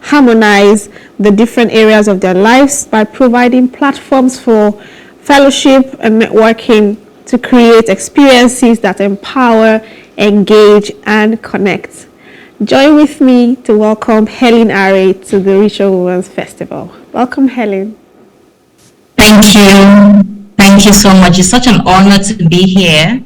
harmonize the different areas of their lives by providing platforms for fellowship and networking to create experiences that empower, engage, and connect. Join with me to welcome Helen Arrey to the Richer Women's Festival. Welcome, Helen. Thank you. Thank you so much. It's such an honor to be here.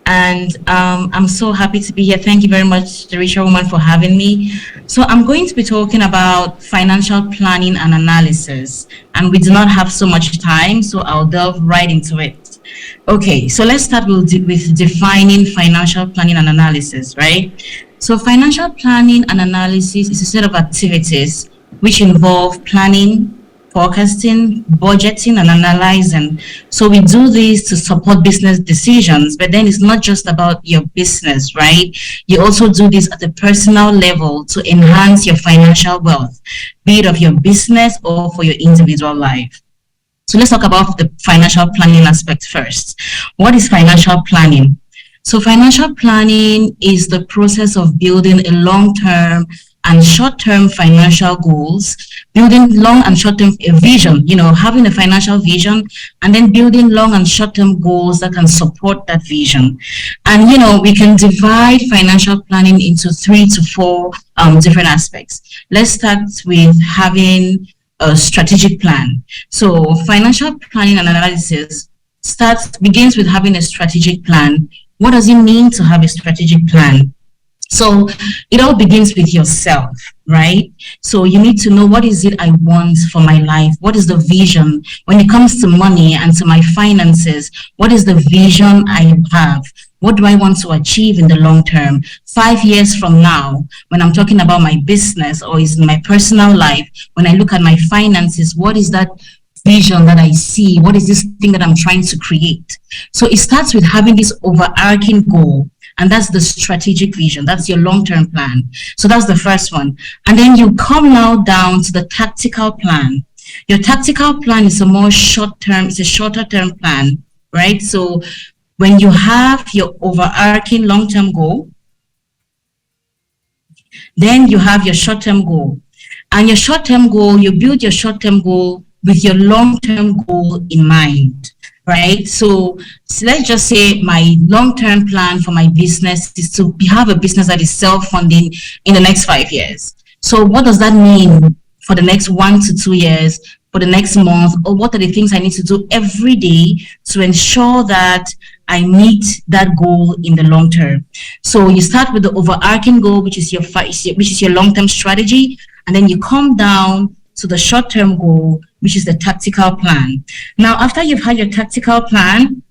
And I'm so happy to be here. Thank you very much, the Richer Woman, for having me. So I'm going to be talking about financial planning and analysis. And we do not have so much time, so I'll delve right into it. Okay, so let's start with defining financial planning and analysis, right? So financial planning and analysis is a set of activities which involve planning, forecasting, budgeting, and analyzing. So we do this to support business decisions, but then it's not just about your business, right? You also do this at a personal level to enhance your financial wealth, be it of your business or for your individual life. So let's talk about the financial planning aspect first. What is financial planning? So financial planning is the process of building a long-term and short-term financial goals, building long and short-term vision, having a financial vision, and then building long and short-term goals that can support that vision. And, we can divide financial planning into 3 to 4 different aspects. Let's start with having a strategic plan. So financial planning and analysis begins with having a strategic plan. What does it mean to have a strategic plan? So it all begins with yourself, right? So you need to know, what is it I want for my life? What is the vision when it comes to money and to my finances? What is the vision I have? What do I want to achieve in the long term? 5 years from now, when I'm talking about my business or is in my personal life, when I look at my finances, what is that vision that I see? What is this thing that I'm trying to create? So it starts with having this overarching goal, and that's the strategic vision. That's your long-term plan. So that's the first one. And then you come now down to the tactical plan. Your tactical plan is a more short-term, it's a shorter-term plan, right? So when you have your overarching long-term goal, then you have your short-term goal. And your short-term goal, you build your short-term goal with your long-term goal in mind, right? So let's just say my long-term plan for my business is to have a business that is self-funding in the next 5 years. So what does that mean for the next 1 to 2 years, for the next month, or what are the things I need to do every day to ensure that I meet that goal in the long term? So you start with the overarching goal, which is your long-term strategy, and then you come down to the short-term goal, which is the tactical plan. Now, after you've had your tactical plan,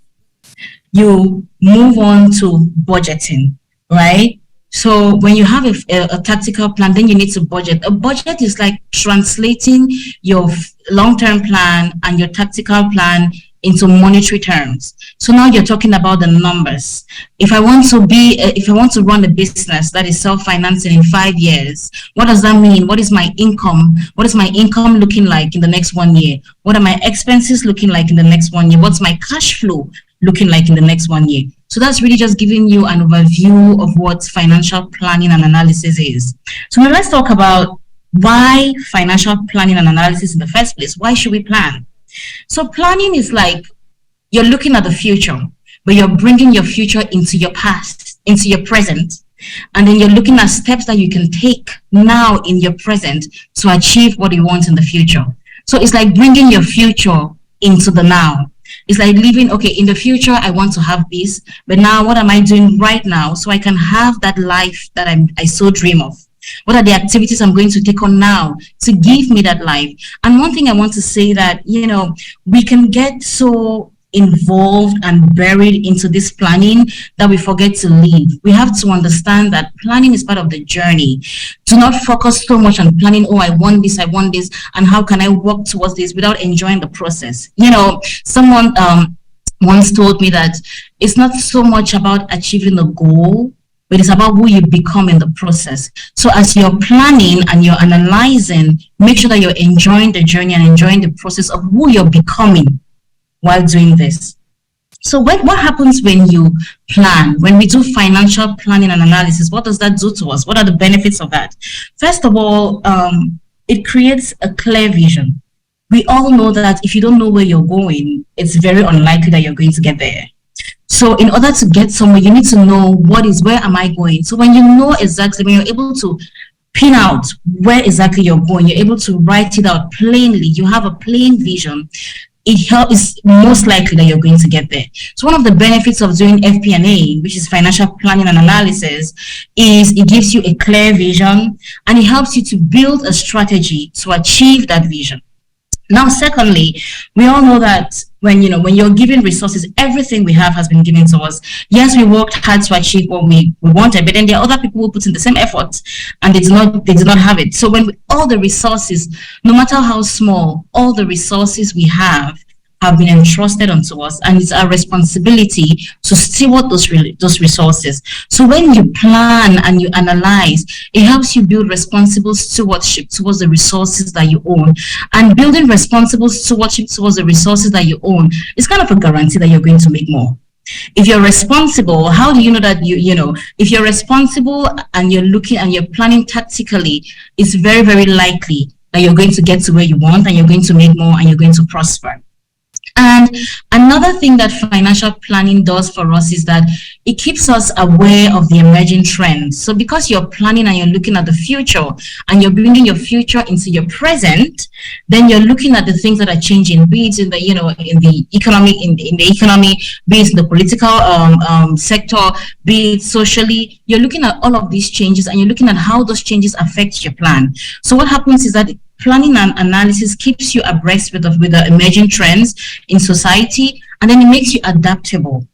you move on to budgeting, right? So when you have a tactical plan, then you need to budget. A budget is like translating your long-term plan and your tactical plan into monetary terms. So now you're talking about the numbers. If I want to run a business that is self-financing in 5 years, what does that mean? What is my income? What is my income looking like in the next 1 year? What are my expenses looking like in the next 1 year? What's my cash flow looking like in the next 1 year? So that's really just giving you an overview of what financial planning and analysis is. So now let's talk about why financial planning and analysis in the first place. Why should we plan? So planning is like you're looking at the future, but you're bringing your future into your past, into your present, and then you're looking at steps that you can take now in your present to achieve what you want in the future. So it's like bringing your future into the now. It's like living, okay, in the future, I want to have this, but now what am I doing right now so I can have that life that I so dream of? What are the activities I'm going to take on now to give me that life? And one thing I want to say that, we can get so involved and buried into this planning that we forget to live. We have to understand that planning is part of the journey. Do not focus so much on planning, I want this, and how can I work towards this without enjoying the process. Someone once told me that it's not so much about achieving the goal, but it's about who you become in the process. So as you're planning and you're analyzing, make sure that you're enjoying the journey and enjoying the process of who you're becoming while doing this. So what happens when you plan, when we do financial planning and analysis? What does that do to us? What are the benefits of that? First of all, it creates a clear vision. We all know that if you don't know where you're going, it's very unlikely that you're going to get there. So in order to get somewhere, you need to know where am I going? So when you know exactly, when you're able to pin out where exactly you're going, you're able to write it out plainly, you have a plain vision, it's most likely that you're going to get there. So one of the benefits of doing FP&A, which is financial planning and analysis, is it gives you a clear vision and it helps you to build a strategy to achieve that vision. Now, secondly, we all know that when you're given resources, everything we have has been given to us. Yes, we worked hard to achieve what we wanted, but then there are other people who put in the same effort and they did not have it. So all the resources, no matter how small, all the resources we have been entrusted unto us, and it's our responsibility to steward those resources. So when you plan and you analyze, it helps you build responsible stewardship towards the resources that you own. And building responsible stewardship towards the resources that you own is kind of a guarantee that you're going to make more. If you're responsible, how do you know that if you're responsible and you're looking and you're planning tactically, it's very, very likely that you're going to get to where you want and you're going to make more and you're going to prosper. And another thing that financial planning does for us is that it keeps us aware of the emerging trends. So because you're planning and you're looking at the future and you're bringing your future into your present, then you're looking at the things that are changing, be it in the in the economy, be it in the political sector, be it socially. You're looking at all of these changes and you're looking at how those changes affect your plan. So what happens is that planning and analysis keeps you abreast with the emerging trends in society, and then it makes you adaptable.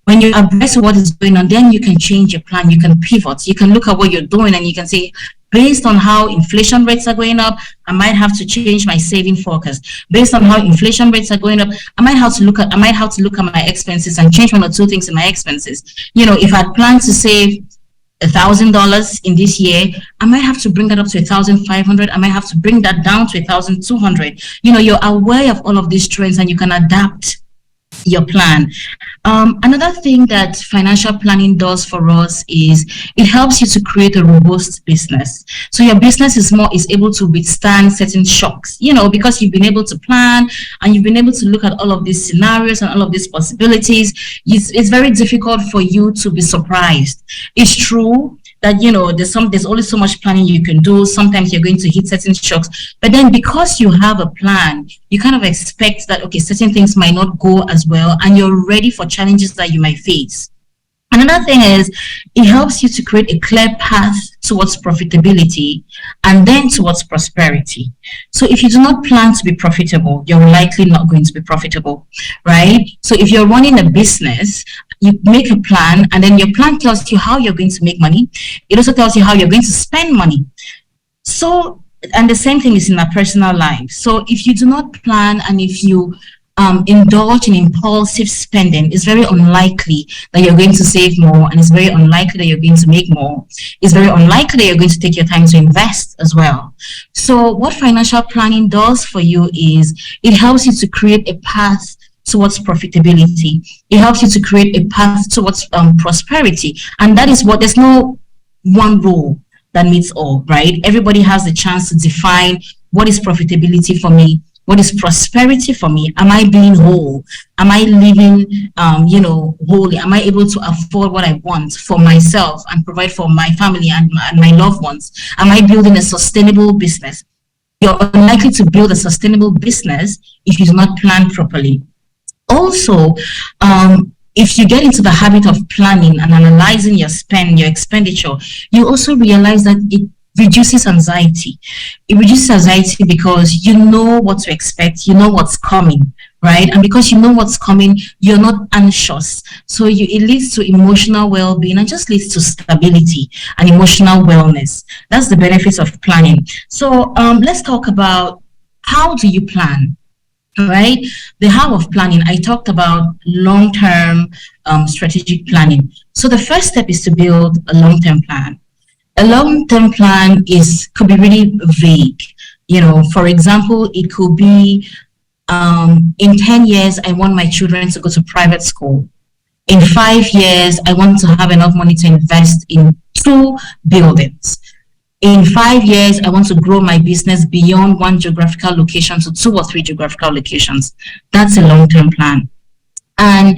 When you're abreast of what is going on, then you can change your plan, you can pivot, you can look at what you're doing, and you can say, based on how inflation rates are going up, I might have to change my saving forecast. Based on how inflation rates are going up, I might have to look at my expenses and change one or two things in my expenses. If I plan to save $1,000 in this year, I might have to bring that up to 1,500. I might have to bring that down to 1,200. You're aware of all of these trends and you can adapt your plan. Another thing that financial planning does for us is it helps you to create a robust business. So your business is able to withstand certain shocks, because you've been able to plan and you've been able to look at all of these scenarios and all of these possibilities. It's very difficult for you to be surprised. It's true that there's only so much planning you can do. Sometimes you're going to hit certain shocks, but then because you have a plan, you kind of expect that certain things might not go as well, and you're ready for challenges that you might face. Another thing is it helps you to create a clear path towards profitability and then towards prosperity. So if you do not plan to be profitable, you're likely not going to be profitable, right? So if you're running a business, you make a plan, and then your plan tells you how you're going to make money. It also tells you how you're going to spend money. So, and the same thing is in our personal life. So if you do not plan and if you indulge in impulsive spending, it's very unlikely that you're going to save more, and it's very unlikely that you're going to make more. It's very unlikely that you're going to take your time to invest as well. So what financial planning does for you is it helps you to create a path towards profitability. It helps you to create a path towards prosperity. And that is there's no one rule that meets all, right? Everybody has the chance to define what is profitability for me. What is prosperity for me? Am I being whole? Am I living, wholly? Am I able to afford what I want for myself and provide for my family and my loved ones? Am I building a sustainable business? You're unlikely to build a sustainable business if you do not plan properly. Also, if you get into the habit of planning and analyzing your expenditure, you also realize that it reduces anxiety. It reduces anxiety because you know what to expect, you know what's coming, right? And because you know what's coming, you're not anxious. So it leads to emotional well-being and just leads to stability and emotional wellness. That's the benefits of planning. So let's talk about how do you plan? Right? The how of planning, I talked about long-term strategic planning. So the first step is to build a long-term plan. A long-term plan could be really vague. For example, it could be In 10 years, I want my children to go to private school. In 5 years, I want to have enough money to invest in 2 buildings. In 5 years, I want to grow my business beyond one geographical location to 2 or 3 geographical locations. That's a long-term plan. And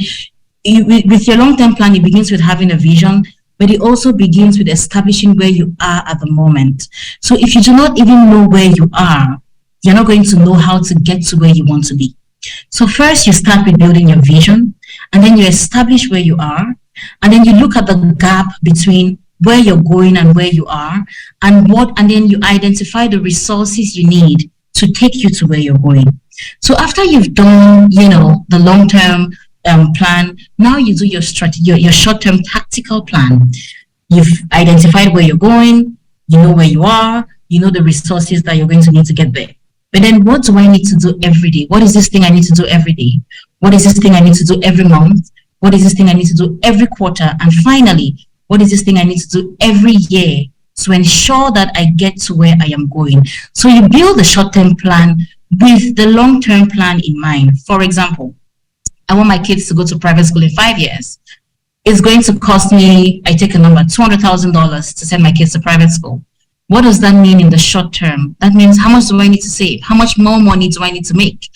with your long-term plan, it begins with having a vision, but it also begins with establishing where you are at the moment. So if you do not even know where you are, you're not going to know how to get to where you want to be. So first you start with building your vision, and then you establish where you are, and then you look at the gap between where you're going and where you are, and then you identify the resources you need to take you to where you're going. So after you've done, the long-term plan, now you do your strategy, your short-term tactical plan. You've identified where you're going, you know where you are, you know the resources that you're going to need to get there. But then what do I need to do every day? What is this thing I need to do every day? What is this thing I need to do every month? What is this thing I need to do every quarter? And finally, what is this thing I need to do every year to ensure that I get to where I am going? So you build a short-term plan with the long-term plan in mind. For example, I want my kids to go to private school in 5 years. It's going to cost me, I take a number, $200,000 to send my kids to private school. What does that mean in the short term? That means how much do I need to save? How much more money do I need to make?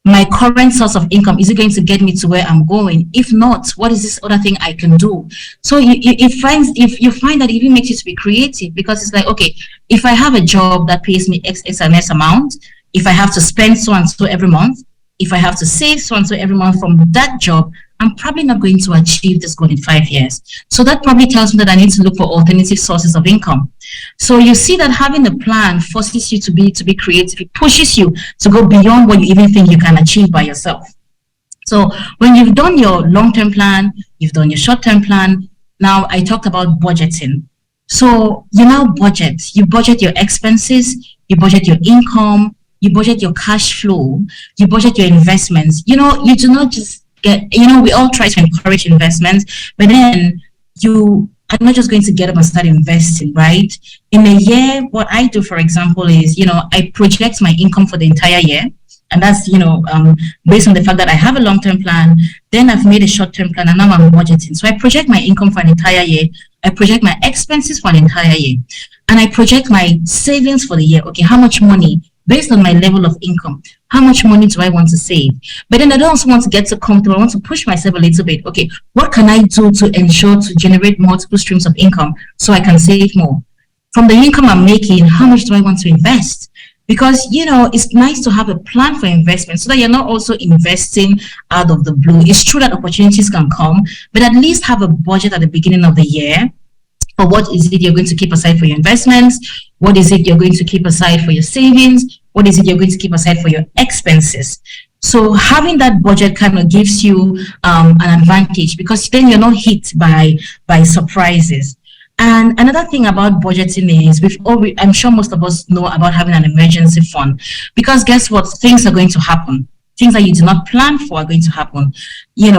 My current source of income, is it going to get me to where I'm going? If not, what is this other thing I can do? So if you find that it even makes you to be creative, because it's like, okay, if I have a job that pays me X and S amount, if I have to spend so and so every month, if I have to save so and so every month from that job, I'm probably not going to achieve this goal in 5 years. So that probably tells me that I need to look for alternative sources of income. So you see that having a plan forces you to be creative. It pushes you to go beyond what you even think you can achieve by yourself. So when you've done your long-term plan, you've done your short-term plan, now I talked about budgeting. So you now budget. You budget your expenses, you budget your income, you budget your cash flow, you budget your investments. You do not just we all try to encourage investments, but then you are not just going to get up and start investing, right? In a year, what I do, for example, is, I project my income for the entire year. And that's, based on the fact that I have a long-term plan, then I've made a short-term plan, and now I'm budgeting. So I project my income for an entire year. I project my expenses for an entire year. And I project my savings for the year. Okay, how much money, based on my level of income, how much money do I want to save? But then I don't also want to get so comfortable. I want to push myself a little bit. Okay, what can I do to ensure to generate multiple streams of income so I can save more? From the income I'm making, how much do I want to invest? Because, it's nice to have a plan for investment so that you're not also investing out of the blue. It's true that opportunities can come, but at least have a budget at the beginning of the year. Or what is it you're going to keep aside for your investments? What is it you're going to keep aside for your savings? What is it you're going to keep aside for your expenses? So having that budget kind of gives you an advantage, because then you're not hit by surprises. And another thing about budgeting is, I'm sure most of us know about having an emergency fund, because guess what? Things are going to happen. Things that you do not plan for are going to happen. We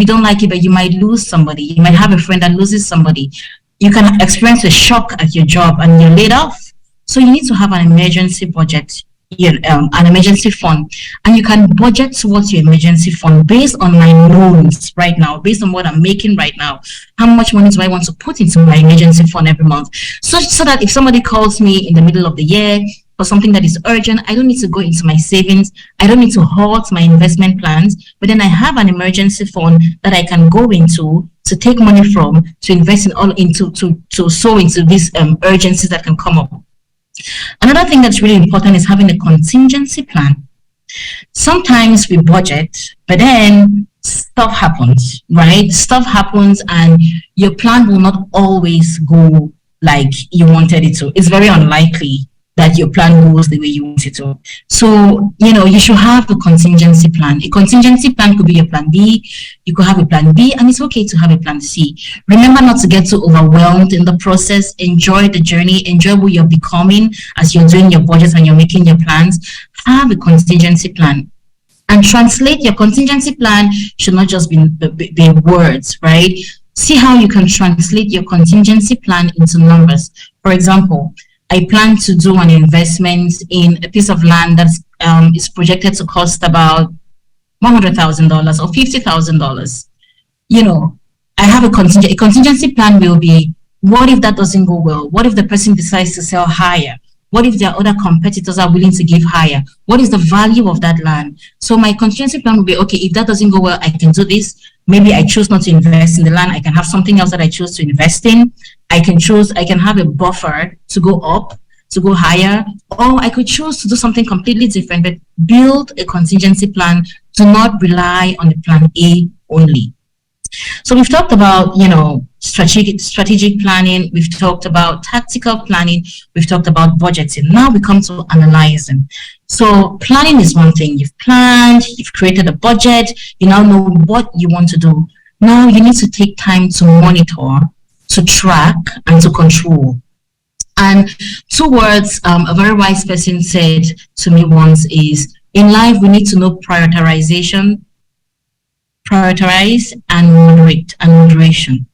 don't like it, but you might lose somebody. You might have a friend that loses somebody. You can experience a shock at your job and you're laid off. So you need to have an emergency budget, an emergency fund. And you can budget towards your emergency fund based on my loans right now, based on what I'm making right now. How much money do I want to put into my emergency fund every month? So that if somebody calls me in the middle of the year for something that is urgent, I don't need to go into my savings. I don't need to halt my investment plans, but then I have an emergency fund that I can go into to take money from, to invest to sow into these urgencies that can come up. Another thing that's really important is having a contingency plan. Sometimes we budget, but then stuff happens, right? Stuff happens and your plan will not always go like you wanted it to. It's very unlikely that your plan goes the way you want it to. So, you should have a contingency plan. A contingency plan could be a plan B. You could have a plan B, and it's okay to have a plan C. Remember not to get too overwhelmed in the process. Enjoy the journey. Enjoy who you're becoming as you're doing your budgets and you're making your plans. Have a contingency plan. And translate your contingency plan should not just be words, right? See how you can translate your contingency plan into numbers. For example, I plan to do an investment in a piece of land that's is projected to cost about $100,000 or $50,000. I have a contingency plan will be, what if that doesn't go well? What if the person decides to sell higher? What if their other competitors are willing to give higher? What is the value of that land? So my contingency plan will be, okay, if that doesn't go well, I can do this. Maybe I choose not to invest in the land. I can have something else that I choose to invest in. I can have a buffer to go up, to go higher, or I could choose to do something completely different, but build a contingency plan. Do not rely on the plan A only. So we've talked about, strategic planning. We've talked about tactical planning. We've talked about budgeting. Now we come to analyzing. So planning is one thing. You've planned, you've created a budget. You now know what you want to do. Now you need to take time to monitor, to track, and to control. And two words a very wise person said to me once is, in life, we need to know prioritize and moderation.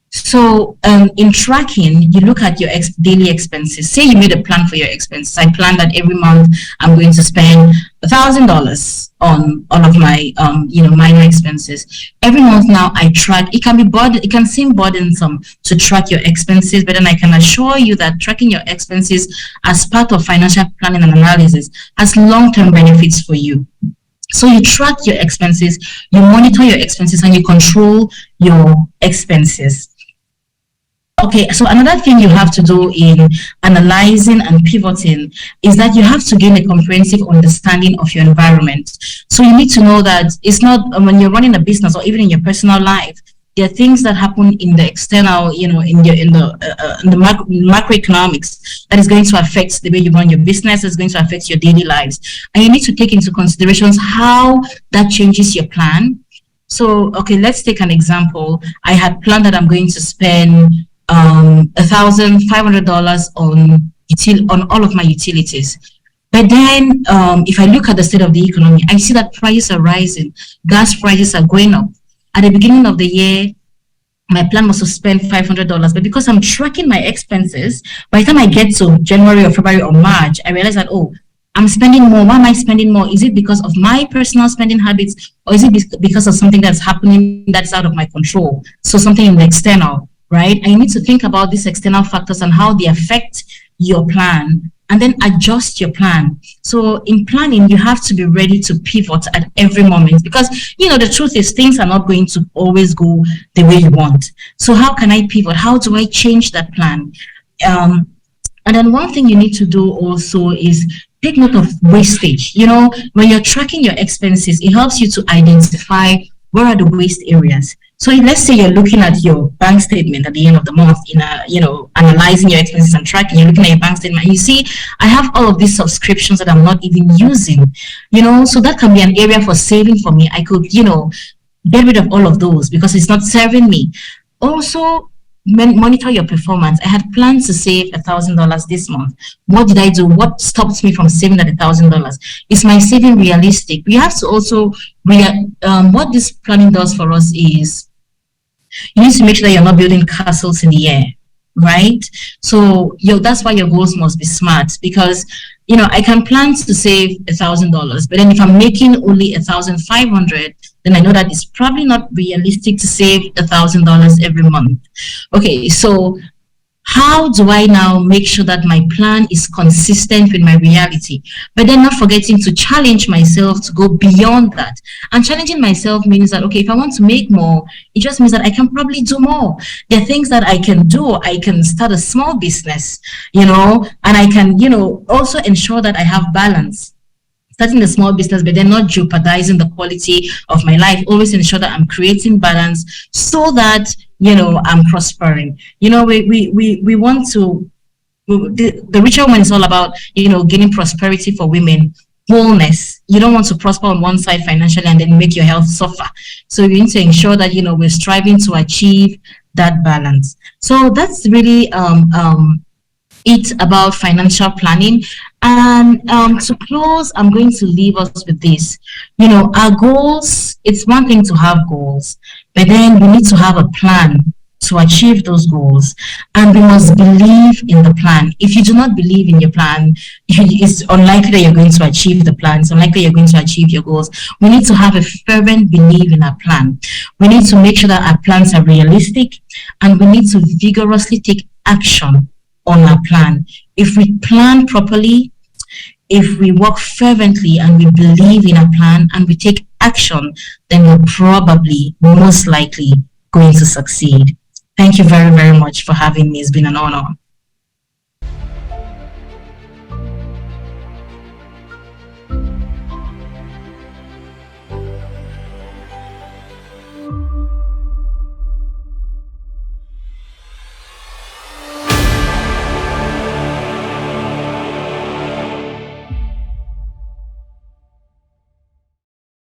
So in tracking, you look at your daily expenses. Say you made a plan for your expenses. I plan that every month I'm going to spend $1,000 on all of my minor expenses. Every month now I track. It can seem burdensome to track your expenses, but then I can assure you that tracking your expenses as part of financial planning and analysis has long-term benefits for you. So you track your expenses, you monitor your expenses, and you control your expenses. Okay, so another thing you have to do in analyzing and pivoting is that you have to gain a comprehensive understanding of your environment. So you need to know that it's not when you're running a business or even in your personal life, there are things that happen in the external, in the macroeconomics that is going to affect the way you run your business. It's going to affect your daily lives, and you need to take into considerations how that changes your plan. So, okay, let's take an example. I had planned that I'm going to spend $1,500 on all of my utilities. But then, if I look at the state of the economy, I see that prices are rising, gas prices are going up. At the beginning of the year, my plan was to spend $500, but because I'm tracking my expenses, by the time I get to January or February or March, I realize that, I'm spending more. Why am I spending more? Is it because of my personal spending habits, or is it because of something that's happening that's out of my control? So something in the external, right? And you need to think about these external factors and how they affect your plan, and then adjust your plan. So in planning, you have to be ready to pivot at every moment, because the truth is things are not going to always go the way you want. So how can I pivot? How do I change that plan? And then one thing you need to do also is take note of wastage. When you're tracking your expenses, it helps you to identify where are the waste areas. So let's say you're looking at your bank statement at the end of the month, analyzing your expenses and tracking, you're looking at your bank statement, and you see, I have all of these subscriptions that I'm not even using, so that can be an area for saving for me. I could, get rid of all of those because it's not serving me. Also, monitor your performance. I had planned to save $1,000 this month. What did I do? What stopped me from saving that $1,000? Is my saving realistic? We have to also, what this planning does for us is, you need to make sure that you're not building castles in the air, right? So that's why your goals must be smart, because I can plan to save $1,000, but then if I'm making only $1,500, then I know that it's probably not realistic to save $1,000 every month. Okay, so how do I now make sure that my plan is consistent with my reality? But then not forgetting to challenge myself to go beyond that. And challenging myself means that, okay, if I want to make more, it just means that I can probably do more. There are things that I can do. I can start a small business, and I can, also ensure that I have balance. Starting a small business, but then not jeopardizing the quality of my life. Always ensure that I'm creating balance so that, I'm prospering. We want to, the richer woman is all about, gaining prosperity for women, wholeness. You don't want to prosper on one side financially and then make your health suffer. So you need to ensure that, we're striving to achieve that balance. So that's really, it's about financial planning. And to close, I'm going to leave us with this. Our goals, it's one thing to have goals, but then we need to have a plan to achieve those goals, and we must believe in the plan. If you do not believe in your plan, it's unlikely that you're going to achieve the plan. It's unlikely you're going to achieve your goals. We need to have a fervent belief in our plan. We need to make sure that our plans are realistic, and we need to vigorously take action on our plan. If we plan properly, if we work fervently and we believe in our plan and we take action, then we're probably most likely going to succeed. Thank you very, very much for having me. It's been an honor.